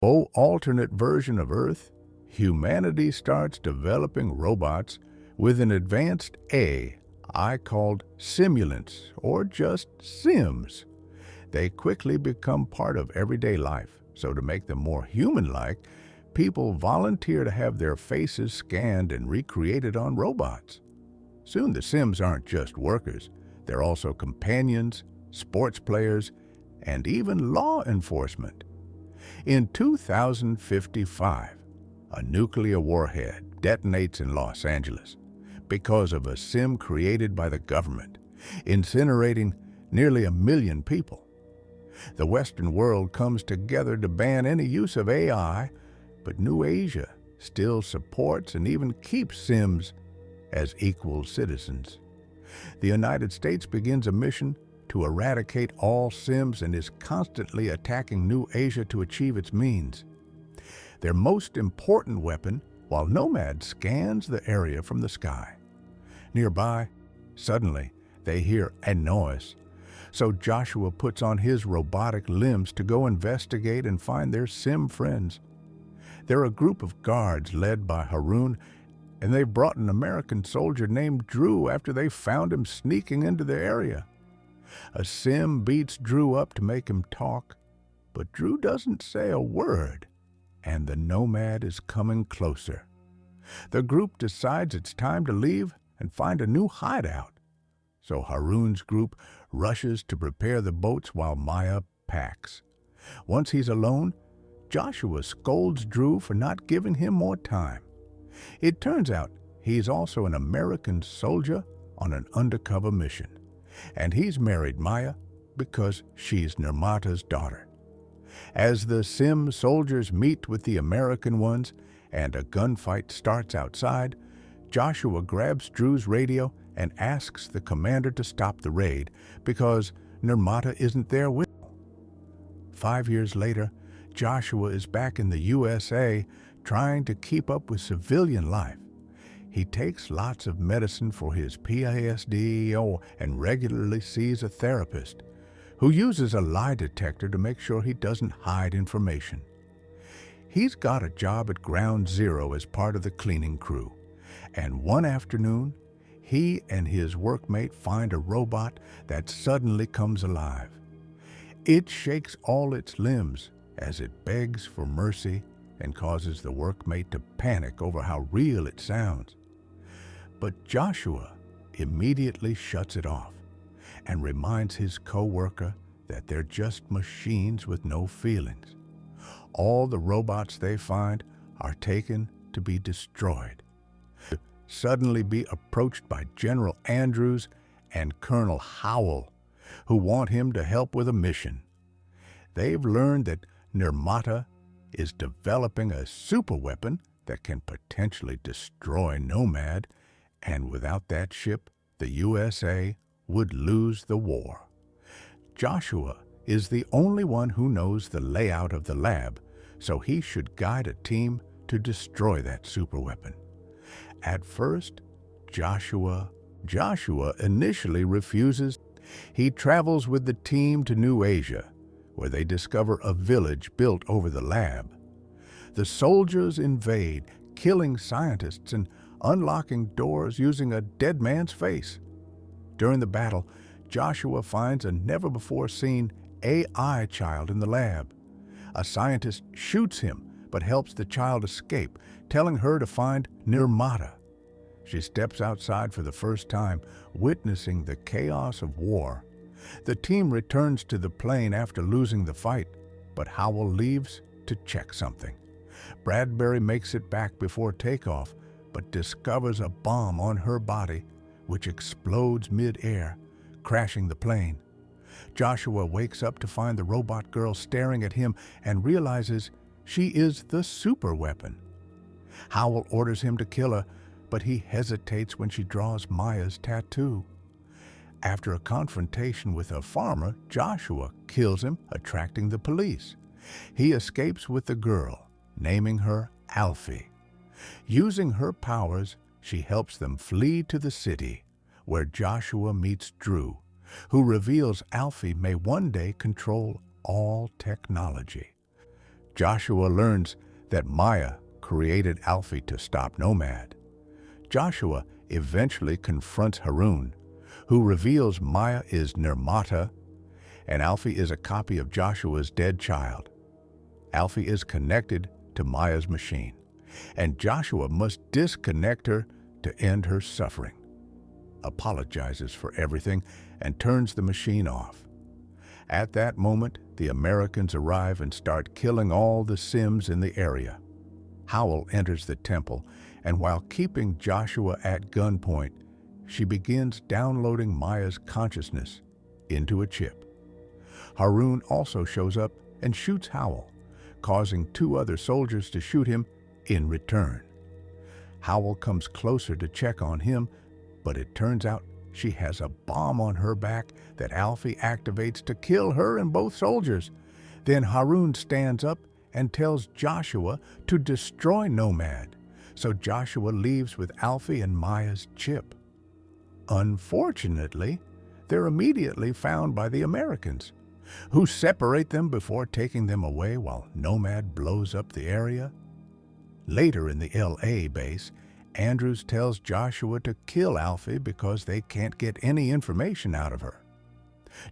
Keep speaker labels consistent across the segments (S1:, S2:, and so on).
S1: alternate version of Earth, humanity starts developing robots with an advanced AI called simulants, or just Sims. They quickly become part of everyday life, so to make them more human-like, people volunteer to have their faces scanned and recreated on robots. Soon the Sims aren't just workers, they're also companions, sports players, and even law enforcement. In 2055, a nuclear warhead detonates in Los Angeles because of a Sim created by the government, incinerating nearly 1 million people. The Western world comes together to ban any use of AI, but New Asia still supports and even keeps Sims as equal citizens. The United States begins a mission to eradicate all Sims and is constantly attacking New Asia to achieve its means. Their most important weapon, while Nomad scans the area from the sky. Nearby, suddenly, they hear a noise. So Joshua puts on his robotic limbs to go investigate and find their Sim friends. They're a group of guards led by Harun, and they've brought an American soldier named Drew after they found him sneaking into their area. A Sim beats Drew up to make him talk, but Drew doesn't say a word, and the Nomad is coming closer. The group decides it's time to leave and find a new hideout. So Harun's group rushes to prepare the boats while Maya packs. Once he's alone, Joshua scolds Drew for not giving him more time. It turns out he's also an American soldier on an undercover mission, and he's married Maya because she's Nirmata's daughter. As the Sim soldiers meet with the American ones and a gunfight starts outside, Joshua grabs Drew's radio and asks the commander to stop the raid because Nirmata isn't there with him. 5 years later, Joshua is back in the USA trying to keep up with civilian life. He takes lots of medicine for his PTSD and regularly sees a therapist who uses a lie detector to make sure he doesn't hide information. He's got a job at Ground Zero as part of the cleaning crew, and one afternoon, he and his workmate find a robot that suddenly comes alive. It shakes all its limbs as it begs for mercy and causes the workmate to panic over how real it sounds. But Joshua immediately shuts it off and reminds his co-worker that they're just machines with no feelings. All the robots they find are taken to be destroyed. Suddenly be approached by General Andrews and Colonel Howell, who want him to help with a mission. They've learned that Nirmata is developing a superweapon that can potentially destroy Nomad, and without that ship, the USA would lose the war. Joshua is the only one who knows the layout of the lab, so he should guide a team to destroy that superweapon. At first, Joshua initially refuses. He travels with the team to New Asia, where they discover a village built over the lab. The soldiers invade, killing scientists and unlocking doors using a dead man's face. During the battle, Joshua finds a never-before-seen AI child in the lab. A scientist shoots him, but helps the child escape, telling her to find Nirmata. She steps outside for the first time, witnessing the chaos of war. The team returns to the plane after losing the fight, but Howell leaves to check something. Bradbury makes it back before takeoff, but discovers a bomb on her body, which explodes mid-air, crashing the plane. Joshua wakes up to find the robot girl staring at him and realizes she is the superweapon. Howell orders him to kill her, but he hesitates when she draws Maya's tattoo. After a confrontation with a farmer, Joshua kills him, attracting the police. He escapes with the girl, naming her Alphie. Using her powers, she helps them flee to the city, where Joshua meets Drew, who reveals Alphie may one day control all technology. Joshua learns that Maya created Alphie to stop Nomad. Joshua eventually confronts Harun, who reveals Maya is Nirmata, and Alphie is a copy of Joshua's dead child. Alphie is connected to Maya's machine, and Joshua must disconnect her to end her suffering, apologizes for everything, and turns the machine off. At that moment, the Americans arrive and start killing all the Sims in the area. Howell enters the temple, and while keeping Joshua at gunpoint, she begins downloading Maya's consciousness into a chip. Harun also shows up and shoots Howell, causing 2 other soldiers to shoot him in return. Howell comes closer to check on him, but it turns out she has a bomb on her back that Alphie activates to kill her and both soldiers. Then Harun stands up and tells Joshua to destroy Nomad, so Joshua leaves with Alphie and Maya's chip. Unfortunately, they're immediately found by the Americans, who separate them before taking them away while Nomad blows up the area. Later in the LA base, Andrews tells Joshua to kill Alphie because they can't get any information out of her.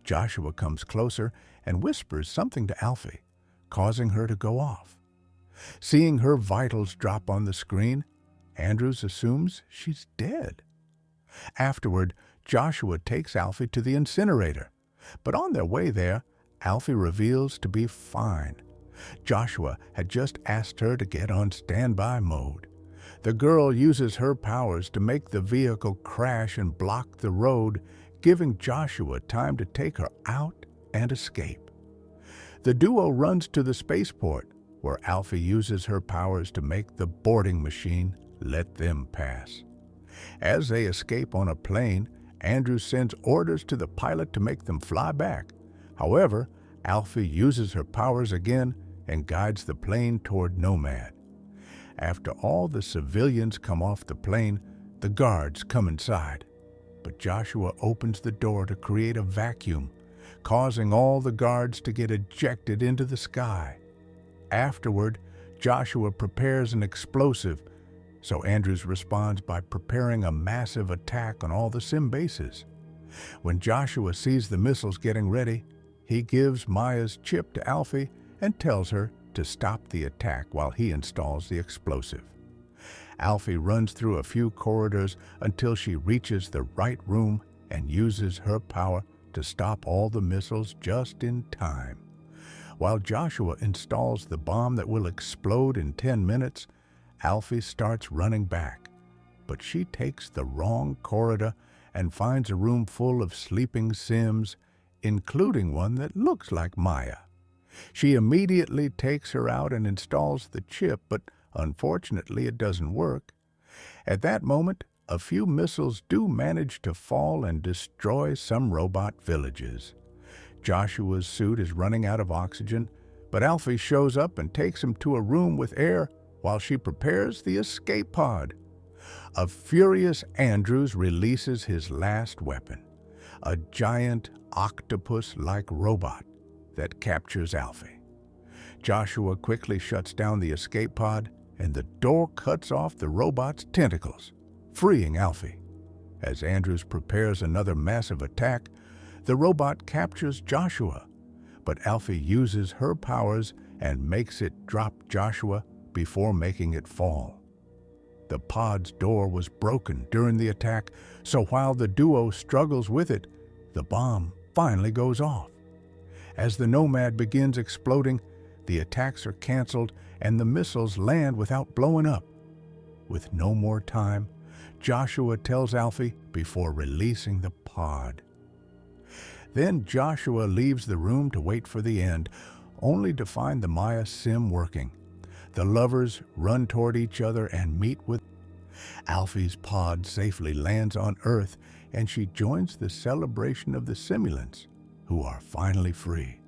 S1: Joshua comes closer and whispers something to Alphie, causing her to go off. Seeing her vitals drop on the screen, Andrews assumes she's dead. Afterward, Joshua takes Alphie to the incinerator, but on their way there, Alphie reveals to be fine. Joshua had just asked her to get on standby mode. The girl uses her powers to make the vehicle crash and block the road, giving Joshua time to take her out and escape. The duo runs to the spaceport, where Alphie uses her powers to make the boarding machine let them pass. As they escape on a plane, Andrews sends orders to the pilot to make them fly back. However, Alphie uses her powers again and guides the plane toward Nomad. After all the civilians come off the plane, the guards come inside. But Joshua opens the door to create a vacuum, causing all the guards to get ejected into the sky. Afterward, Joshua prepares an explosive, so Andrews responds by preparing a massive attack on all the Sim bases. When Joshua sees the missiles getting ready, he gives Maya's chip to Alphie and tells her to stop the attack while he installs the explosive. Alphie runs through a few corridors until she reaches the right room and uses her power to stop all the missiles just in time. While Joshua installs the bomb that will explode in 10 minutes, Alphie starts running back, but she takes the wrong corridor and finds a room full of sleeping Sims, including one that looks like Maya. She immediately takes her out and installs the chip, but unfortunately it doesn't work. At that moment, a few missiles do manage to fall and destroy some robot villages. Joshua's suit is running out of oxygen, but Alphie shows up and takes him to a room with air while she prepares the escape pod. A furious Andrews releases his last weapon, a giant octopus-like robot that captures Alphie. Joshua quickly shuts down the escape pod, and the door cuts off the robot's tentacles, freeing Alphie. As Andrews prepares another massive attack, the robot captures Joshua, but Alphie uses her powers and makes it drop Joshua before making it fall. The pod's door was broken during the attack, so while the duo struggles with it, the bomb finally goes off. As the Nomad begins exploding, the attacks are canceled and the missiles land without blowing up. With no more time, Joshua tells Alphie before releasing the pod. Then Joshua leaves the room to wait for the end, only to find the Maya sim working. The lovers run toward each other and meet with Alphie's pod safely lands on Earth, and she joins the celebration of the simulants, who are finally free.